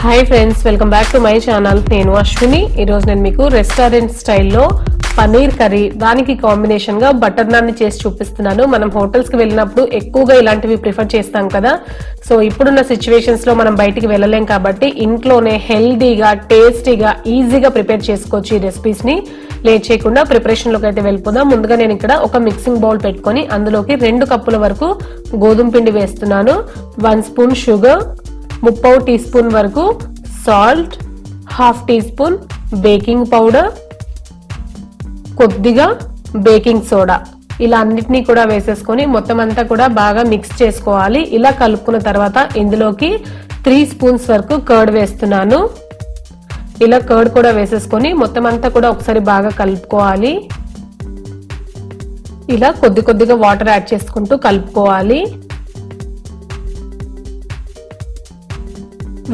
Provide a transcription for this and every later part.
Hi friends, welcome back to my channel. నేను అశ్విని. ఈరోజు నేను మీకు రెస్టారెంట్ స్టైల్లో పనీర్ కర్రీ, దానికి కాంబినేషన్ గా బటర్ నాన్ చేసి చూపిస్తున్నాను. మనం హోటల్స్ కి వెళ్ళినప్పుడు ఎక్కువగా ఇలాంటివి ప్రిఫర్ చేస్తాం కదా. సో ఇప్పుడున్న సిచ్యువేషన్స్ లో మనం బయటికి వెళ్ళలేం కాబట్టి ఇంట్లోనే హెల్దీగా, టేస్టీగా, ఈజీగా ప్రిపేర్ చేసుకోవచ్చు ఈ రెసిపీస్ ని. లేట్ చేయకుండా ప్రిపరేషన్ లోకి అయితే వెళ్ళిపోదాం. ముందుగా నేను ఇక్కడ ఒక మిక్సింగ్ బౌల్ పెట్టుకొని అందులోకి 2 కప్పుల వరకు గోధుమ పిండి వేస్తున్నాను. 1 స్పూన్ షుగర్, 3/4 టీ స్పూన్ వరకు salt, 1/2 teaspoon baking powder, కొద్దిగా బేకింగ్ సోడా, ఇలా అన్నిటినీ కూడా వేసేసుకొని మొత్తం అంతా కూడా బాగా మిక్స్ చేసుకోవాలి. ఇలా కలుపుకున్న తర్వాత ఇందులోకి 3 స్పూన్స్ వరకు కర్డ్ వేస్తున్నాను. ఇలా కర్డ్ కూడా వేసేసుకొని మొత్తం అంతా కూడా ఒకసారి బాగా కలుపుకోవాలి. ఇలా కొద్దిగా వాటర్ యాడ్ చేసుకుంటూ కలుపుకోవాలి.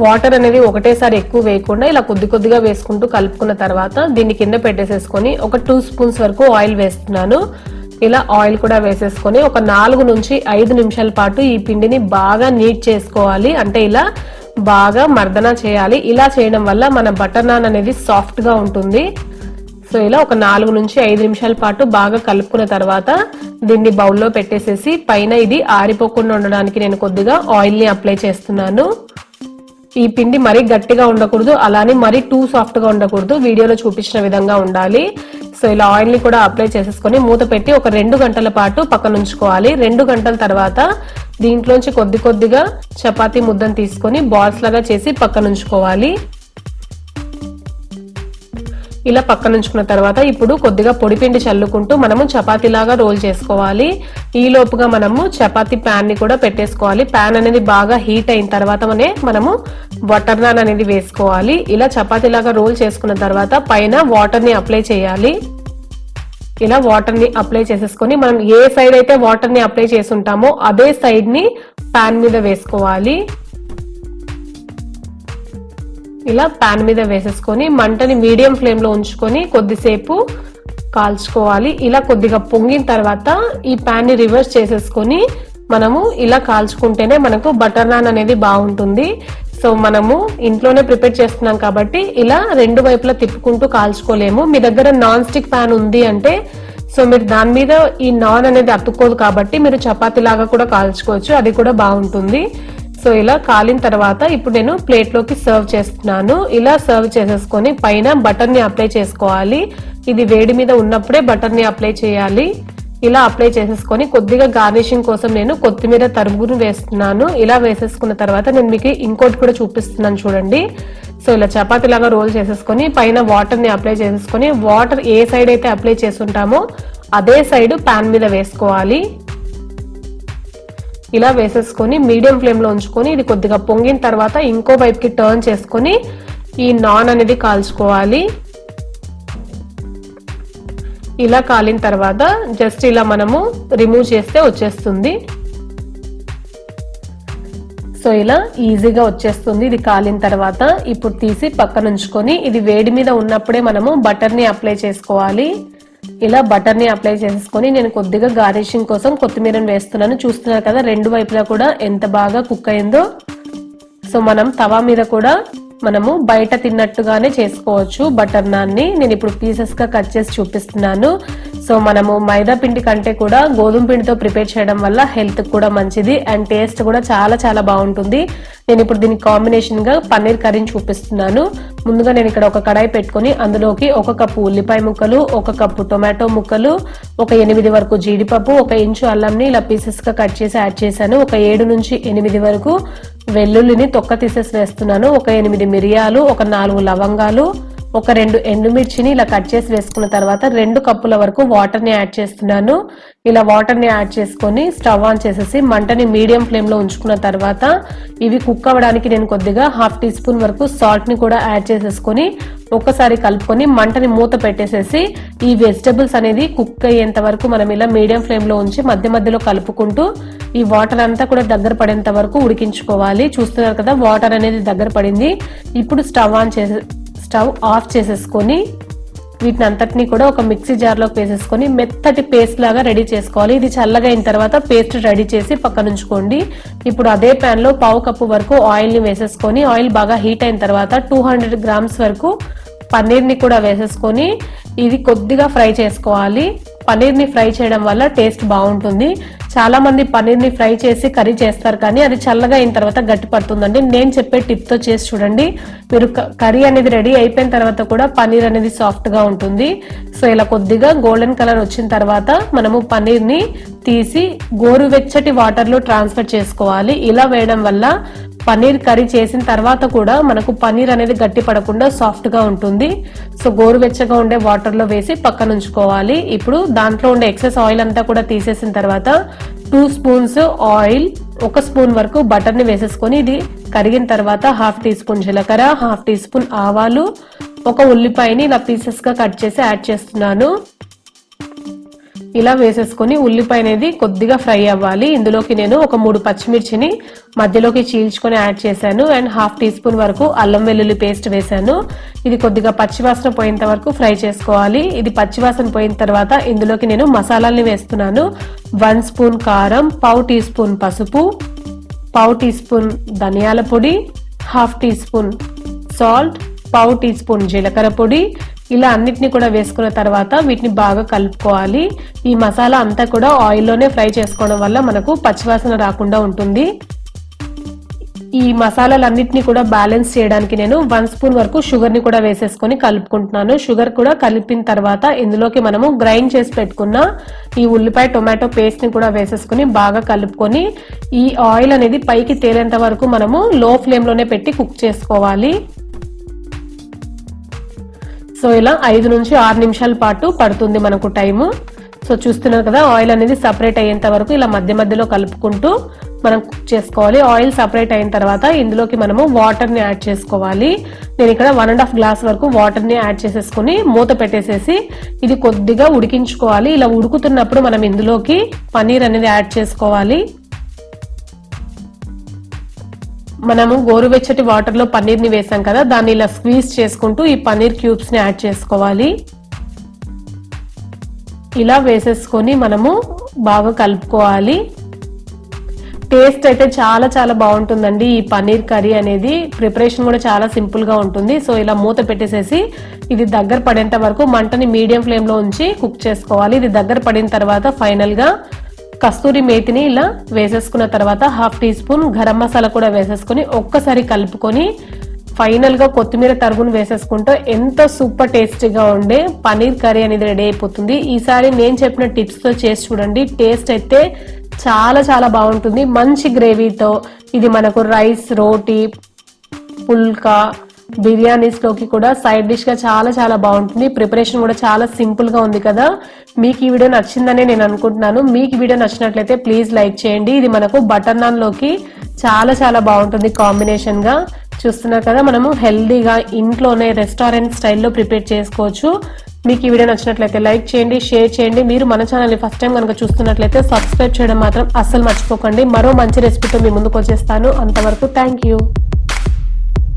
వాటర్ అనేది ఒకటేసారి ఎక్కువ వేయకుండా ఇలా కొద్దిగా వేసుకుంటూ కలుపుకున్న తర్వాత దీన్ని కింద పెట్టేసేసుకొని ఒక 2 స్పూన్స్ వరకు ఆయిల్ వేస్తున్నాను. ఇలా ఆయిల్ కూడా వేసేసుకొని ఒక 4 నుంచి 5 నిమిషాల పాటు ఈ పిండిని బాగా నీట్ చేసుకోవాలి. అంటే ఇలా బాగా మర్దన చేయాలి. ఇలా చేయడం వల్ల మన బటర్ నాన్ అనేది సాఫ్ట్ గా ఉంటుంది. సో ఇలా ఒక 4 నుంచి 5 నిమిషాల పాటు బాగా కలుపుకున్న తర్వాత దీన్ని బౌల్లో పెట్టేసేసి పైన ఇది ఆరిపోకుండా ఉండడానికి నేను కొద్దిగా ఆయిల్ ని అప్లై చేస్తున్నాను. ఈ పిండి మరీ గట్టిగా ఉండకూడదు, అలానే మరీ టూ సాఫ్ట్ గా ఉండకూడదు. వీడియోలో చూపించిన విధంగా ఉండాలి. సో ఇలా ఆయిల్ ని కూడా అప్లై చేసేసుకొని మూత పెట్టి ఒక 2 గంటల పాటు పక్కన ఉంచుకోవాలి. 2 గంటల తర్వాత దీంట్లోంచి కొద్దిగా చపాతీ ముద్దను తీసుకొని బాల్స్ లాగా చేసి పక్కన ఉంచుకోవాలి. ఇలా పక్కన ఉంచుకున్న తర్వాత ఇప్పుడు కొద్దిగా పొడిపిండి చల్లుకుంటూ మనము చపాతీ లాగా రోల్ చేసుకోవాలి. ఈ లోపుగా మనము చపాతీ ప్యాన్ ని కూడా పెట్టేసుకోవాలి. ప్యాన్ అనేది బాగా హీట్ అయిన తర్వాత మనము బటర్ నాన్ అనేది వేసుకోవాలి. ఇలా చపాతీ లాగా రోల్ చేసుకున్న తర్వాత పైన వాటర్ ని అప్లై చేయాలి. ఇలా వాటర్ ని అప్లై చేసేసుకొని మనం ఏ సైడ్ అయితే వాటర్ ని అప్లై చేసి ఉంటామో అదే సైడ్ ని ప్యాన్ మీద వేసుకోవాలి. ఇలా ప్యాన్ మీద వేసేసుకొని మంటని మీడియం ఫ్లేమ్ లో ఉంచుకొని కొద్దిసేపు కాల్చుకోవాలి. ఇలా కొద్దిగా పొంగిన తర్వాత ఈ ప్యాన్ ని రివర్స్ చేసేసుకొని మనము ఇలా కాల్చుకుంటేనే మనకు బటర్ నాన్ అనేది బాగుంటుంది. సో మనము ఇంట్లోనే ప్రిపేర్ చేస్తున్నాం కాబట్టి ఇలా 2 వైపులా తిప్పుకుంటూ కాల్చుకోలేము. మీ దగ్గర నాన్ స్టిక్ ప్యాన్ ఉంది అంటే సో మీరు దాని మీద ఈ నాన్ అనేది అతుక్కోదు కాబట్టి మీరు చపాతీ లాగా కూడా కాల్చుకోవచ్చు, అది కూడా బాగుంటుంది. సో ఇలా కాలిన తర్వాత ఇప్పుడు నేను ప్లేట్ లోకి సర్వ్ చేస్తున్నాను. ఇలా సర్వ్ చేసేసుకొని పైన బటర్ ని అప్లై చేసుకోవాలి. ఇది వేడి మీద ఉన్నప్పుడే బటర్ ని అప్లై చేయాలి. ఇలా అప్లై చేసేసుకొని కొద్దిగా గార్నిషింగ్ కోసం నేను కొత్తిమీర తరుగును వేస్తున్నాను. ఇలా వేసేసుకున్న తర్వాత నేను మీకు ఇంకోటి కూడా చూపిస్తున్నాను చూడండి. సో ఇలా చపాతీ లాగా రోల్ చేసేసుకొని పైన వాటర్ ని అప్లై చేసేసుకొని వాటర్ ఏ సైడ్ అయితే అప్లై చేసుంటామో అదే సైడ్ ప్యాన్ మీద వేసుకోవాలి. ఇలా వేసేసుకొని మీడియం ఫ్లేమ్ లో ఉంచుకొని ఇది కొద్దిగా పొంగిన తర్వాత ఇంకో వైపుకి టర్న్ చేసుకొని ఈ నాన్ అనేది కాల్చుకోవాలి. ఇలా కాలిన తర్వాత జస్ట్ ఇలా మనము రిమూవ్ చేస్తే వచ్చేస్తుంది. సో ఇలా ఈజీగా వచ్చేస్తుంది ఇది కాలిన తర్వాత. ఇప్పుడు తీసి పక్కన ఉంచుకొని ఇది వేడి మీద ఉన్నప్పుడే మనము బటర్ ని అప్లై చేసుకోవాలి. ఇలా బటర్ ని అప్లై చేసేసుకొని నేను కొద్దిగా గార్నిషింగ్ కోసం కొత్తిమీరని వేస్తున్నాను. చూస్తున్నారు కదా 2 వైపులా కూడా ఎంత బాగా కుక్ అయిందో. సో మనం తవా మీద కూడా మనము బయట తిన్నట్టుగానే చేసుకోవచ్చు బటర్ నాన్ ని. నేను ఇప్పుడు పీసెస్ గా కట్ చేసి చూపిస్తున్నాను. సో మనము మైదా పిండి కంటే కూడా గోధుమ పిండితో ప్రిపేర్ చేయడం వల్ల హెల్త్ కూడా మంచిది అండ్ టేస్ట్ కూడా చాలా బాగుంటుంది. నేను ఇప్పుడు దీనికి కాంబినేషన్ గా పన్నీర్ కర్రీని చూపిస్తున్నాను. ముందుగా నేను ఇక్కడ ఒక కడాయి పెట్టుకొని అందులోకి 1 కప్పు ఉల్లిపాయ ముక్కలు, 1 కప్పు టొమాటో ముక్కలు, ఒక 8 వరకు జీడిపప్పు, 1 ఇంచు అల్లంని ఇలా పీసెస్ గా కట్ చేసి యాడ్ చేశాను. ఒక 7 నుంచి 8 వరకు వెల్లుల్లిని తొక్క తీసేసి వేస్తున్నాను. ఒక 8 మిరియాలు, ఒక 4 లవంగాలు, ఒక 2 ఎండుమిర్చిని ఇలా కట్ చేసి వేసుకున్న తర్వాత 2 కప్పుల వరకు వాటర్ ని యాడ్ చేస్తున్నాను. ఇలా వాటర్ ని యాడ్ చేసుకొని స్టవ్ ఆన్ చేసేసి మంటని మీడియం ఫ్లేమ్ లో ఉంచుకున్న తర్వాత ఇవి కుక్ అవ్వడానికి నేను కొద్దిగా 1/2 టీ స్పూన్ వరకు సాల్ట్ ని కూడా యాడ్ చేసేసుకొని ఒక్కసారి కలుపుకొని మంటని మూత పెట్టేసేసి ఈ వెజిటబుల్స్ అనేది కుక్ అయ్యేంత వరకు మనం ఇలా మీడియం ఫ్లేమ్ లో ఉంచి మధ్యలో కలుపుకుంటూ ఈ వాటర్ అంతా కూడా దగ్గర పడేంత వరకు ఉడికించుకోవాలి. చూస్తున్నారు కదా వాటర్ అనేది దగ్గర పడింది. ఇప్పుడు స్టవ్ ఆఫ్ చేసేసుకొని వీటిని అంతటినీ కూడా ఒక మిక్సీ జార్లోకి వేసేసుకొని మెత్తటి పేస్ట్ లాగా రెడీ చేసుకోవాలి. ఇది చల్లగా అయిన తర్వాత పేస్ట్ రెడీ చేసి పక్కన ఉంచుకోండి. ఇప్పుడు అదే ప్యాన్ లో 1/2 కప్పు వరకు ఆయిల్ ని వేసేసుకొని ఆయిల్ బాగా హీట్ అయిన తర్వాత 200 గ్రామ్స్ వరకు పన్నీర్ ని కూడా వేసేసుకొని ఇది కొద్దిగా ఫ్రై చేసుకోవాలి. పన్నీర్ ని ఫ్రై చేయడం వల్ల టేస్ట్ బాగుంటుంది. చాలా మంది పన్నీర్ ని ఫ్రై చేసి కర్రీ చేస్తారు, కానీ అది చల్లగా అయిన తర్వాత గట్టి పడుతుందండి. నేను చెప్పే టిప్ తో చేసి చూడండి. మీరు కర్రీ అనేది రెడీ అయిపోయిన తర్వాత కూడా పన్నీర్ అనేది సాఫ్ట్ గా ఉంటుంది. సో ఇలా కొద్దిగా గోల్డెన్ కలర్ వచ్చిన తర్వాత మనము పన్నీర్ ని తీసి గోరువెచ్చటి వాటర్ లో ట్రాన్స్ఫర్ చేసుకోవాలి. ఇలా వేయడం వల్ల పన్నీర్ కర్రీ చేసిన తర్వాత కూడా మనకు పన్నీర్ అనేది గట్టి పడకుండా సాఫ్ట్ గా ఉంటుంది. సో గోరువెచ్చగా ఉండే వాటర్ లో వేసి పక్కన ఉంచుకోవాలి. ఇప్పుడు దాంట్లో ఉండే ఎక్సెస్ ఆయిల్ అంతా కూడా తీసేసిన తర్వాత 2 స్పూన్స్ ఆయిల్, 1 స్పూన్ వరకు బటర్ ని వేసేసుకొని ఇది కరిగిన తర్వాత 1/2 టీ స్పూన్ జీలకర్ర, 1/2 టీ స్పూన్ ఆవాలు, 1 ఉల్లిపాయని ఇలా పీసెస్ గా కట్ చేసి యాడ్ చేస్తున్నాను. ఇలా వేసేసుకొని ఉల్లిపాయ అనేది కొద్దిగా ఫ్రై అవ్వాలి. ఇందులోకి నేను ఒక 3 పచ్చిమిర్చిని మధ్యలోకి చీల్చుకొని యాడ్ చేశాను అండ్ 1/2 టీ స్పూన్ వరకు అల్లం వెల్లుల్లి పేస్ట్ వేశాను. ఇది కొద్దిగా పచ్చివాసన పోయేంత వరకు ఫ్రై చేసుకోవాలి. ఇది పచ్చివాసన పోయిన తర్వాత ఇందులోకి నేను మసాలాల్ని వేస్తున్నాను. 1 స్పూన్ కారం, 1/2 టీ స్పూన్ పసుపు, 1/2 టీ స్పూన్ ధనియాల పొడి, 1/2 teaspoon salt, 1/2 teaspoon జీలకర్ర పొడి. ఇలా అన్నిటిని కూడా వేసుకున్న తర్వాత వీటిని బాగా కలుపుకోవాలి. ఈ మసాలా అంతా కూడా ఆయిల్లోనే ఫ్రై చేసుకోవడం వల్ల మనకు పచ్చివాసన రాకుండా ఉంటుంది. ఈ మసాలాలన్నిటిని కూడా బ్యాలెన్స్ చేయడానికి నేను 1 స్పూన్ వరకు షుగర్ ని కూడా వేసేసుకొని కలుపుకుంటున్నాను. షుగర్ కూడా కలిపిన తర్వాత ఇందులోకి మనము గ్రైండ్ చేసి పెట్టుకున్న ఈ ఉల్లిపాయ టొమాటో పేస్ట్ ని కూడా వేసేసుకొని బాగా కలుపుకొని ఈ ఆయిల్ అనేది పైకి తేలేంత వరకు మనము లో ఫ్లేమ్ లోనే పెట్టి కుక్ చేసుకోవాలి. సో ఇలా 5 నుంచి 6 నిమిషాల పాటు పడుతుంది మనకు టైము. సో చూస్తున్నారు కదా, ఆయిల్ అనేది సపరేట్ అయ్యేంత వరకు ఇలా మధ్య మధ్యలో కలుపుకుంటూ మనం కుక్ చేసుకోవాలి. ఆయిల్ సపరేట్ అయిన తర్వాత ఇందులోకి మనము వాటర్ ని యాడ్ చేసుకోవాలి. నేను ఇక్కడ 1.5 గ్లాస్ వరకు వాటర్ ని యాడ్ చేసేసుకుని మూత పెట్టేసేసి ఇది కొద్దిగా ఉడికించుకోవాలి. ఇలా ఉడుకుతున్నప్పుడు మనం ఇందులోకి పన్నీర్ అనేది యాడ్ చేసుకోవాలి. మనము గోరువెచ్చటి వాటర్ లో పన్నీర్ ని వేసాం కదా, దాన్ని ఇలా స్క్వీజ్ చేసుకుంటూ ఈ పన్నీర్ క్యూబ్స్ ని యాడ్ చేసుకోవాలి. ఇలా వేసేసుకొని మనము బాగా కలుపుకోవాలి. టేస్ట్ అయితే చాలా చాలా బాగుంటుందండి. ఈ పన్నీర్ కర్రీ అనేది ప్రిపరేషన్ కూడా చాలా సింపుల్ గా ఉంటుంది. సో ఇలా మూత పెట్టేసేసి ఇది దగ్గర పడేంత వరకు మంటని మీడియం ఫ్లేమ్ లో ఉంచి కుక్ చేసుకోవాలి. ఇది దగ్గర పడిన తర్వాత ఫైనల్ గా కస్తూరి మేతిని ఇలా వేసేసుకున్న తర్వాత 1/2 టీ స్పూన్ గరం మసాలా కూడా వేసేసుకుని ఒక్కసారి కలుపుకొని ఫైనల్ గా కొత్తిమీర తరుగును వేసేసుకుంటే ఎంతో సూపర్ టేస్టీగా ఉండే పన్నీర్ కర్రీ అనేది రెడీ అయిపోతుంది. ఈసారి నేను చెప్పిన టిప్స్ తో చేసి చూడండి. టేస్ట్ అయితే చాలా చాలా బాగుంటుంది. మంచి గ్రేవీతో ఇది మనకు రైస్, రోటీ, పుల్కా, బిర్యానీస్ లోకి కూడా సైడ్ డిష్ గా చాలా చాలా బాగుంటుంది. ప్రిపరేషన్ కూడా చాలా సింపుల్ గా ఉంది కదా. మీకు ఈ వీడియో నచ్చిందనే నేను అనుకుంటున్నాను. మీకు ఈ వీడియో నచ్చినట్లయితే ప్లీజ్ లైక్ చేయండి. ఇది మనకు బటర్ నాన్ లోకి చాలా చాలా బాగుంటుంది కాంబినేషన్ గా. చూస్తున్నారు కదా, మనము హెల్దీగా ఇంట్లోనే రెస్టారెంట్ స్టైల్లో ప్రిపేర్ చేసుకోవచ్చు. మీకు ఈ వీడియో నచ్చినట్లయితే లైక్ చేయండి, షేర్ చేయండి. మీరు మన ఛానల్ ని ఫస్ట్ టైం కనుక చూస్తున్నట్లయితే సబ్స్క్రైబ్ చేయడం మాత్రం అస్సలు మర్చిపోకండి. మరో మంచి రెసిపీతో మీ ముందుకు వచ్చేస్తాను. అంతవరకు థ్యాంక్ యూ.